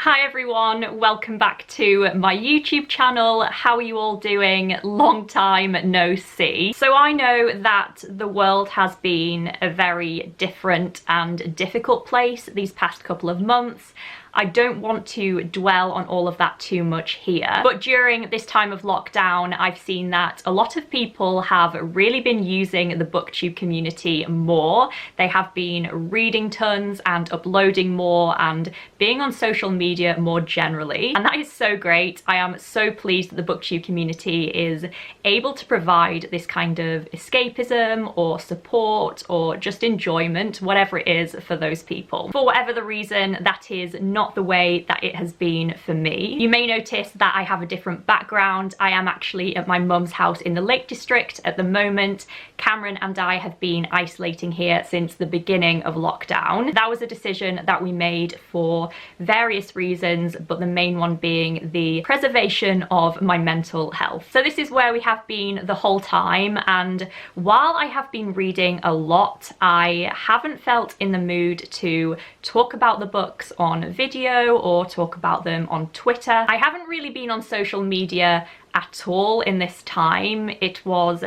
Hi everyone, welcome back to my YouTube channel. How are you all doing? Long time no see. So I know that the world has been a very different and difficult place these past couple of months. I don't want to dwell on all of that too much here, but during this time of lockdown, I've seen that a lot of people have really been using the booktube community more. They have been reading tons and uploading more and being on social media more generally, and that is so great. I am so pleased that the booktube community is able to provide this kind of escapism or support or just enjoyment, whatever it is for those people. For whatever the reason, that is not the way that it has been for me. You may notice that I have a different background. I am actually at my mum's house in the Lake District at the moment. Cameron and I have been isolating here since the beginning of lockdown. That was a decision that we made for various reasons, but the main one being the preservation of my mental health. So this is where we have been the whole time, and while I have been reading a lot, I haven't felt in the mood to talk about the books on video or talk about them on Twitter. I haven't really been on social media at all in this time. It was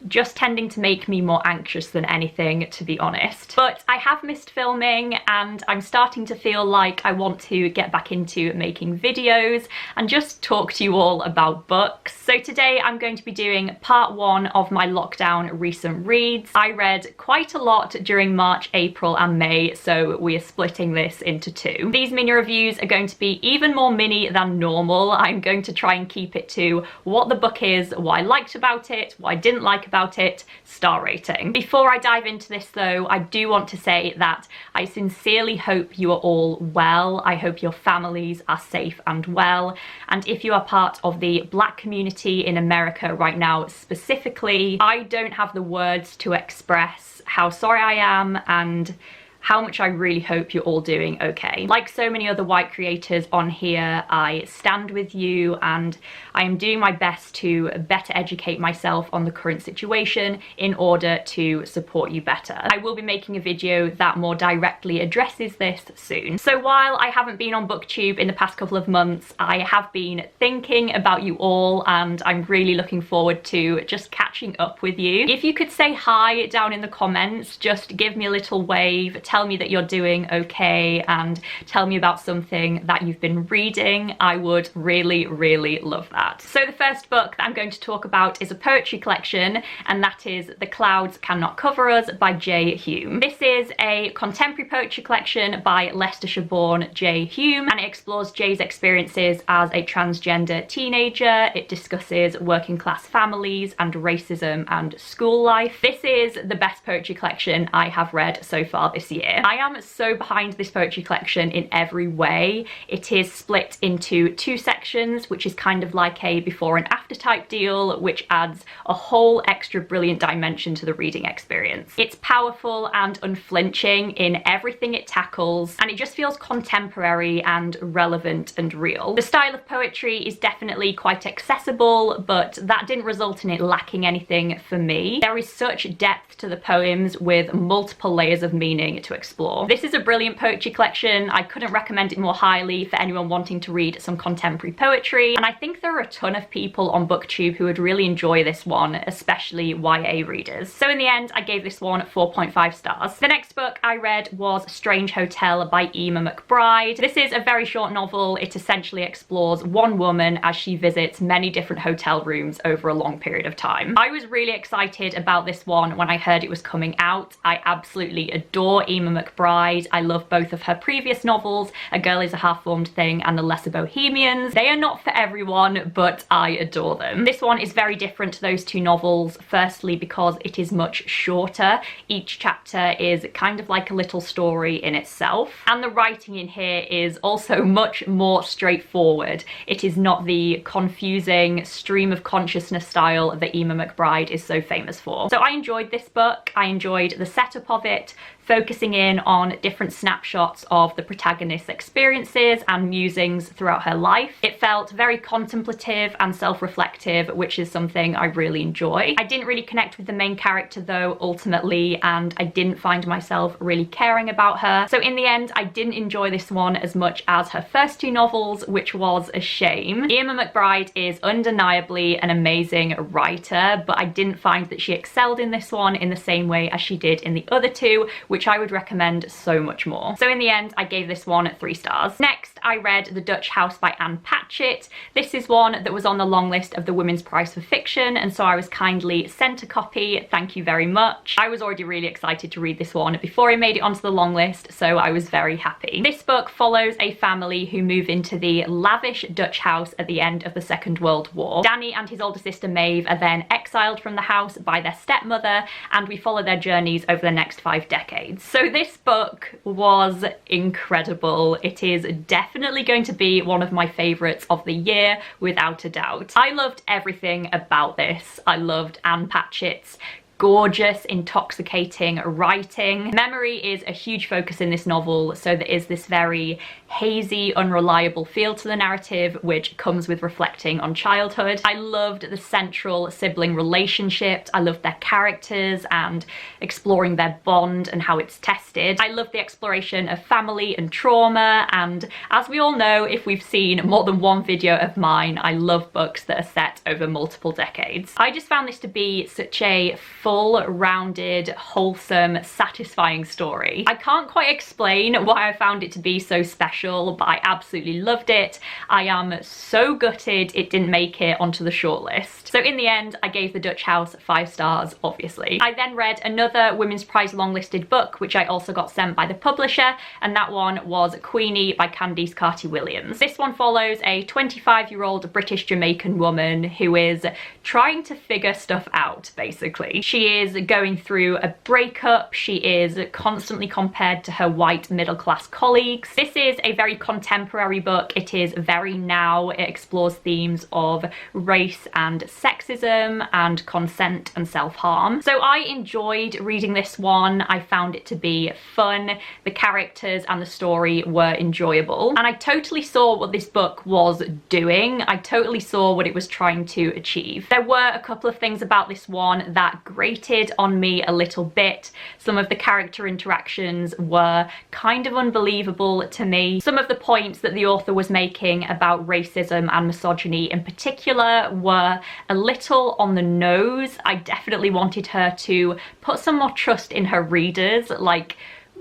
just tending to make me more anxious than anything, to be honest. But I have missed filming and I'm starting to feel like I want to get back into making videos and just talk to you all about books. So today I'm going to be doing part one of my lockdown recent reads. I read quite a lot during March, April and May, so we are splitting this into two. These mini reviews are going to be even more mini than normal. I'm going to try and keep it to what the book is, what I liked about it, what I didn't like about it, star rating. Before I dive into this though, I do want to say that I sincerely hope you are all well. I hope your families are safe and well, and if you are part of the Black community in America right now specifically, I don't have the words to express how sorry I am and how much I really hope you're all doing okay. Like so many other white creators on here, I stand with you and I am doing my best to better educate myself on the current situation in order to support you better. I will be making a video that more directly addresses this soon. So while I haven't been on booktube in the past couple of months, I have been thinking about you all and I'm really looking forward to just catching up with you. If you could say hi down in the comments, just give me a little wave, tell me that you're doing okay and tell me about something that you've been reading. I would really, really love that. So the first book that I'm going to talk about is a poetry collection, and that is The Clouds Cannot Cover Us by J. Hume. This is a contemporary poetry collection by Leicestershire-born J. Hume, and it explores Jay's experiences as a transgender teenager. It discusses working class families and racism and school life. This is the best poetry collection I have read so far this year. I am so behind this poetry collection in every way. It is split into two sections, which is kind of like a before and after type deal, which adds a whole extra brilliant dimension to the reading experience. It's powerful and unflinching in everything it tackles, and it just feels contemporary and relevant and real. The style of poetry is definitely quite accessible, but that didn't result in it lacking anything for me. There is such depth to the poems with multiple layers of meaning to explore. This is a brilliant poetry collection. I couldn't recommend it more highly for anyone wanting to read some contemporary poetry, and I think there are a ton of people on booktube who would really enjoy this one, especially YA readers. So in the end, I gave this one 4.5 stars. The next book I read was Strange Hotel by Emma McBride. This is a very short novel. It essentially explores one woman as she visits many different hotel rooms over a long period of time. I was really excited about this one when I heard it was coming out. I absolutely adore Emma McBride. I love both of her previous novels, A Girl is a Half-Formed Thing and The Lesser Bohemians. They are not for everyone, but I adore them. This one is very different to those two novels, firstly because it is much shorter. Each chapter is kind of like a little story in itself, and the writing in here is also much more straightforward. It is not the confusing stream of consciousness style that Emma McBride is so famous for. So I enjoyed this book. I enjoyed the setup of it focusing in on different snapshots of the protagonist's experiences and musings throughout her life. It felt very contemplative and self-reflective, which is something I really enjoy. I didn't really connect with the main character though, ultimately, and I didn't find myself really caring about her. So in the end, I didn't enjoy this one as much as her first two novels, which was a shame. Irma McBride is undeniably an amazing writer, but I didn't find that she excelled in this one in the same way as she did in the other two, which I would recommend so much more. So in the end, I gave this one 3 stars. Next, I read The Dutch House by Anne Patchett. This is one that was on the long list of the Women's Prize for Fiction, and so I was kindly sent a copy. Thank you very much. I was already really excited to read this one before I made it onto the long list, so I was very happy. This book follows a family who move into the lavish Dutch house at the end of the Second World War. Danny and his older sister Maeve are then exiled from the house by their stepmother, and we follow their journeys over the next 5 decades. So this book was incredible. It is definitely going to be one of my favourites of the year, without a doubt. I loved everything about this. I loved Anne Patchett's gorgeous, intoxicating writing. Memory is a huge focus in this novel, so there is this very hazy, unreliable feel to the narrative, which comes with reflecting on childhood. I loved the central sibling relationship. I loved their characters and exploring their bond and how it's tested. I loved the exploration of family and trauma, and as we all know, if we've seen more than one video of mine, I love books that are set over multiple decades. I just found this to be such a full-rounded, wholesome, satisfying story. I can't quite explain why I found it to be so special, but I absolutely loved it. I am so gutted it didn't make it onto the shortlist. So in the end, I gave The Dutch House 5 stars, obviously. I then read another Women's Prize longlisted book, which I also got sent by the publisher, and that one was Queenie by Candice Carty-Williams. This one follows a 25-year-old British Jamaican woman who is trying to figure stuff out, basically. She is going through a breakup. She is constantly compared to her white middle-class colleagues. This is a very contemporary book. It is very now. It explores themes of race and sexism and consent and self-harm. So I enjoyed reading this one. I found it to be fun. The characters and the story were enjoyable. And I totally saw what this book was doing. I totally saw what it was trying to achieve. There were a couple of things about this one that grated on me a little bit. Some of the character interactions were kind of unbelievable to me. Some of the points that the author was making about racism and misogyny in particular were a little on the nose. I definitely wanted her to put some more trust in her readers. Like,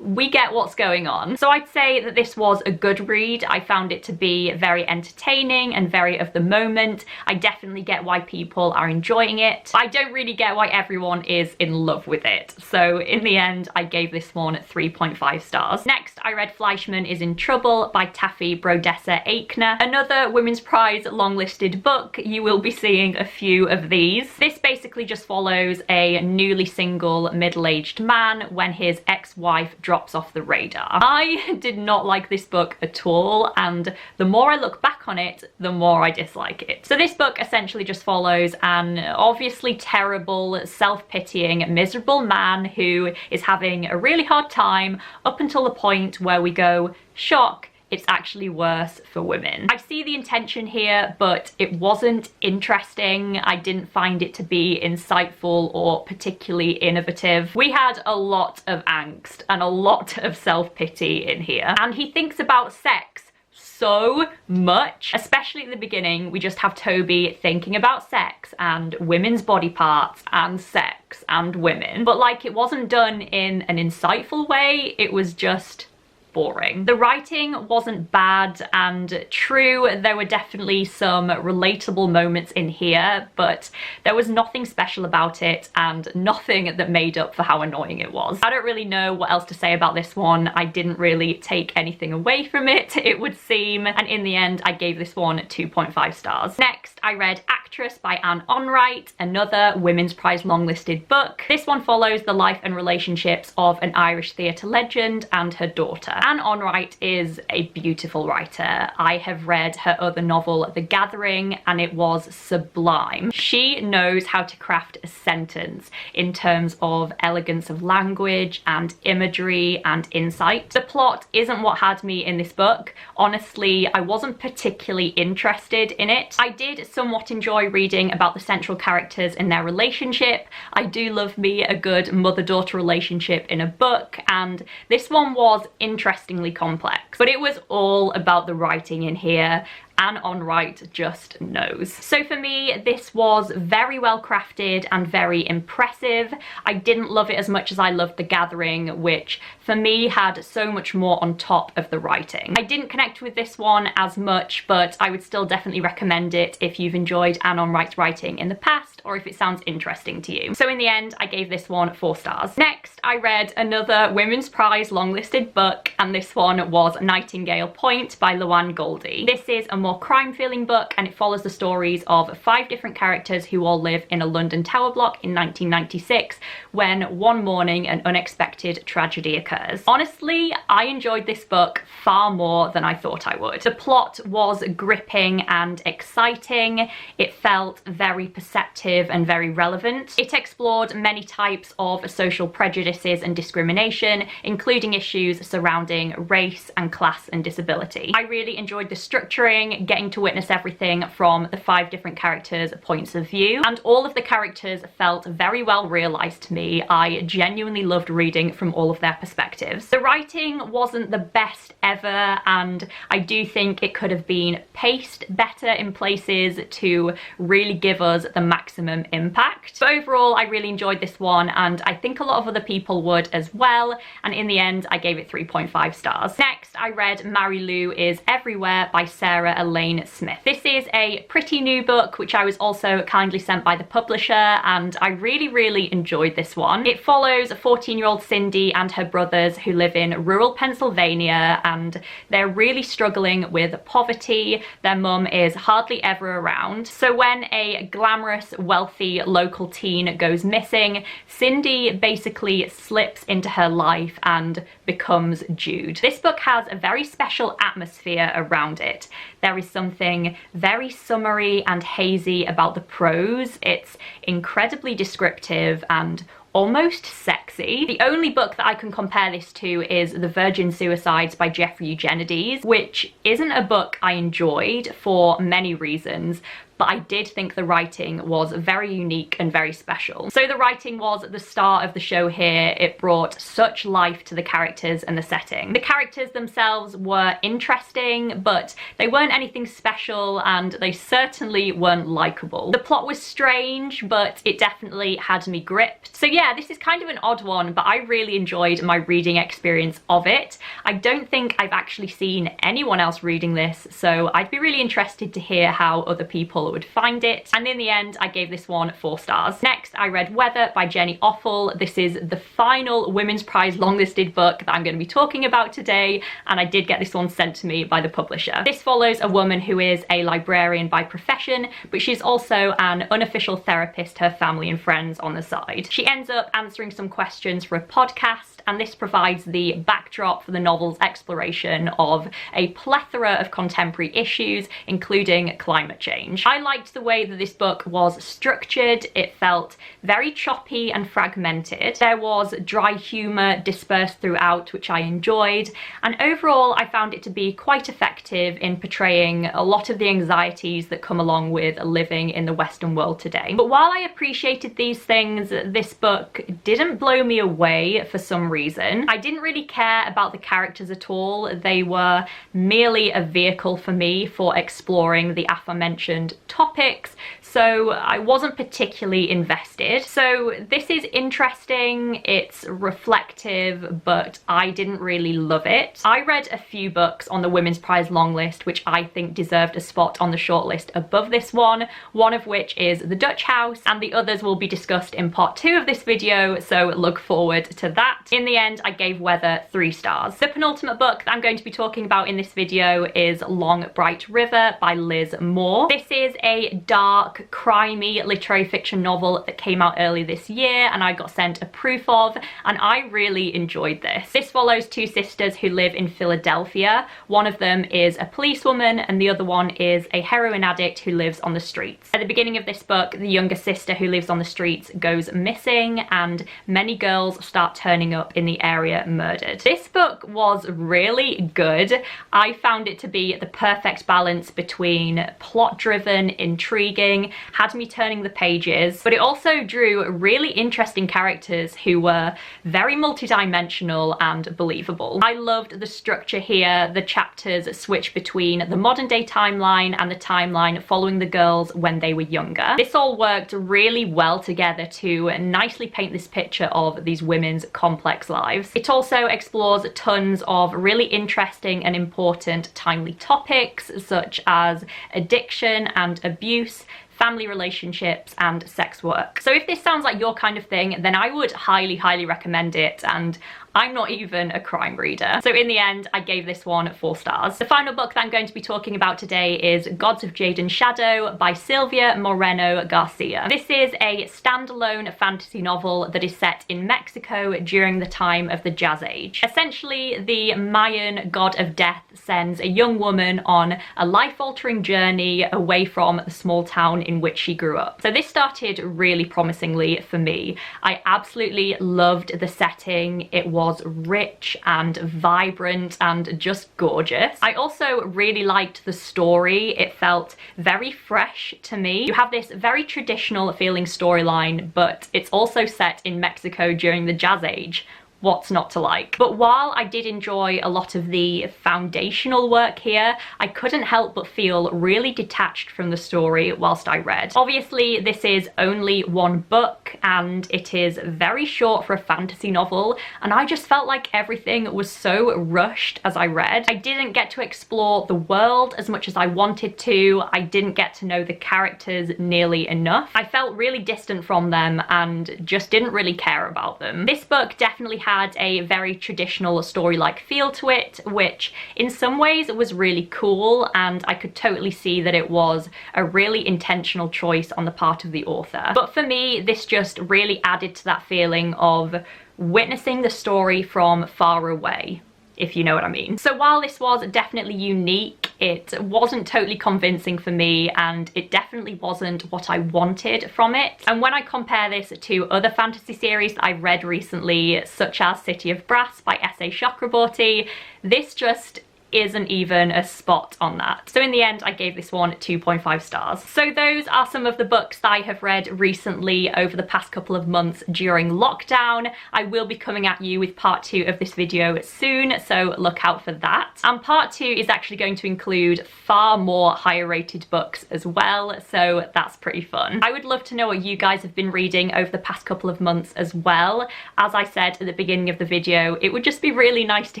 we get what's going on. So I'd say that this was a good read. I found it to be very entertaining and very of the moment. I definitely get why people are enjoying it. I don't really get why everyone is in love with it. So in the end, I gave this one 3.5 stars. Next, I read Fleischman is in Trouble by Taffy Brodesser-Aikner. Another Women's Prize longlisted book. You will be seeing a few of these. This basically just follows a newly single middle-aged man when his ex-wife drops off the radar. I did not like this book at all, and the more I look back on it, the more I dislike it. So this book essentially just follows an obviously terrible, self-pitying, miserable man who is having a really hard time up until the point where we go, shock, it's actually worse for women. I see the intention here, but it wasn't interesting. I didn't find it to be insightful or particularly innovative. We had a lot of angst and a lot of self-pity in here. And he thinks about sex so much, especially at the beginning. We just have Toby thinking about sex and women's body parts and sex and women. But like, it wasn't done in an insightful way. It was just boring. The writing wasn't bad, and true, there were definitely some relatable moments in here, but there was nothing special about it and nothing that made up for how annoying it was. I don't really know what else to say about this one. I didn't really take anything away from it, it would seem, and in the end I gave this one 2.5 stars. Next, I read Actress by Anne Onright, another Women's Prize longlisted book. This one follows the life and relationships of an Irish theatre legend and her daughter. Anne Onright is a beautiful writer. I have read her other novel, The Gathering, and it was sublime. She knows how to craft a sentence in terms of elegance of language and imagery and insight. The plot isn't what had me in this book. Honestly, I wasn't particularly interested in it. I did somewhat enjoy reading about the central characters and their relationship. I do love me a good mother-daughter relationship in a book, and this one was interestingly complex. But it was all about the writing in here. Anne Onright just knows. So for me, this was very well crafted and very impressive. I didn't love it as much as I loved The Gathering, which for me had so much more on top of the writing. I didn't connect with this one as much, but I would still definitely recommend it if you've enjoyed Anne Onright's writing in the past, or if it sounds interesting to you. So in the end, I gave this one 4 stars. Next, I read another Women's Prize longlisted book, and this one was Nightingale Point by Luann Goldie. This is a more crime-feeling book, and it follows the stories of 5 different characters who all live in a London tower block in 1996 when one morning an unexpected tragedy occurs. Honestly, I enjoyed this book far more than I thought I would. The plot was gripping and exciting. It felt very perceptive and very relevant. It explored many types of social prejudices and discrimination, including issues surrounding race and class and disability. I really enjoyed the structuring, getting to witness everything from the 5 different characters' points of view, and all of the characters felt very well realised to me. I genuinely loved reading from all of their perspectives. The writing wasn't the best ever, and I do think it could have been paced better in places to really give us the maximum impact. But overall, I really enjoyed this one, and I think a lot of other people would as well, and in the end, I gave it 3.5 stars. Next, I read Mary Lou is Everywhere by Sarah Elaine Smith. This is a pretty new book, which I was also kindly sent by the publisher, and I really enjoyed this one. It follows a 14-year-old Cindy and her brothers who live in rural Pennsylvania, and they're really struggling with poverty. Their mum is hardly ever around. So when a glamorous, wealthy local teen goes missing, Cindy basically slips into her life and becomes Jude. This book has a very special atmosphere around it. There is something very summery and hazy about the prose. It's incredibly descriptive and almost sexy. The only book that I can compare this to is The Virgin Suicides by Jeffrey Eugenides, which isn't a book I enjoyed for many reasons, but I did think the writing was very unique and very special. So the writing was the star of the show here. It brought such life to the characters and the setting. The characters themselves were interesting, but they weren't anything special, and they certainly weren't likable. The plot was strange, but it definitely had me gripped. So yeah, this is kind of an odd one, but I really enjoyed my reading experience of it. I don't think I've actually seen anyone else reading this, so I'd be really interested to hear how other people would find it. And in the end, I gave this one 4 stars. Next, I read Weather by Jenny Offal. This is the final Women's Prize longlisted book that I'm going to be talking about today, and I did get this one sent to me by the publisher. This follows a woman who is a librarian by profession, but she's also an unofficial therapist to her family and friends on the side. She ends up answering some questions for a podcast, and this provides the backdrop for the novel's exploration of a plethora of contemporary issues, including climate change. I liked the way that this book was structured. It felt very choppy and fragmented. There was dry humour dispersed throughout, which I enjoyed, and overall I found it to be quite effective in portraying a lot of the anxieties that come along with living in the Western world today. But while I appreciated these things, this book didn't blow me away for some reason. I didn't really care about the characters at all. They were merely a vehicle for me for exploring the aforementioned topics, so I wasn't particularly invested. So this is interesting, it's reflective, but I didn't really love it. I read a few books on the Women's Prize long list which I think deserved a spot on the shortlist above this one of which is The Dutch House, and the others will be discussed in part 2 of this video, so look forward to that. in the end, I gave Weather 3 stars. The penultimate book that I'm going to be talking about in this video is Long Bright River by Liz Moore. This is a dark, crimey literary fiction novel that came out early this year and I got sent a proof of, and I really enjoyed this. This follows two sisters who live in Philadelphia. One of them is a policewoman and the other one is a heroin addict who lives on the streets. At the beginning of this book, the younger sister who lives on the streets goes missing and many girls start turning up in the area murdered. This book was really good. I found it to be the perfect balance between plot-driven, intriguing, had me turning the pages, but it also drew really interesting characters who were very multidimensional and believable. I loved the structure here. The chapters switch between the modern day timeline and the timeline following the girls when they were younger. This all worked really well together to nicely paint this picture of these women's complex lives. It also explores tons of really interesting and important timely topics such as addiction and abuse, family relationships and sex work. So if this sounds like your kind of thing, then I would highly recommend it, and I'm not even a crime reader. So in the end, I gave this one 4 stars. The final book that I'm going to be talking about today is Gods of Jade and Shadow by Sylvia Moreno-Garcia. This is a standalone fantasy novel that is set in Mexico during the time of the Jazz Age. Essentially, the Mayan god of death sends a young woman on a life-altering journey away from the small town in which she grew up. So this started really promisingly for me. I absolutely loved the setting. It was rich and vibrant and just gorgeous. I also really liked the story. It felt very fresh to me. You have this very traditional feeling storyline, but it's also set in Mexico during the Jazz Age. What's not to like? But while I did enjoy a lot of the foundational work here, I couldn't help but feel really detached from the story whilst I read. Obviously, this is only one book and it is very short for a fantasy novel, and I just felt like everything was so rushed as I read. I didn't get to explore the world as much as I wanted to. I didn't get to know the characters nearly enough. I felt really distant from them and just didn't really care about them. This book definitely had a very traditional story-like feel to it, which in some ways was really cool, and I could totally see that it was a really intentional choice on the part of the author. But for me, this just really added to that feeling of witnessing the story from far away, if you know what I mean. So while this was definitely unique, it wasn't totally convincing for me, and it definitely wasn't what I wanted from it. And when I compare this to other fantasy series that I've read recently, such as City of Brass by S.A. Chakraborty, this just isn't even a spot on that. So in the end, I gave this one 2.5 stars. So those are some of the books that I have read recently over the past couple of months during lockdown. I will be coming at you with part 2 of this video soon, so look out for that. And part 2 is actually going to include far more higher rated books as well, so that's pretty fun. I would love to know what you guys have been reading over the past couple of months as well. As I said at the beginning of the video, it would just be really nice to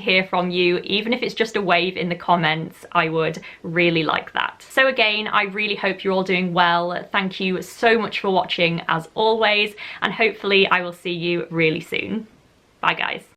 hear from you, even if it's just a way in the comments. I would really like that. So again, I really hope you're all doing well. Thank you so much for watching as always, and hopefully I will see you really soon. Bye guys.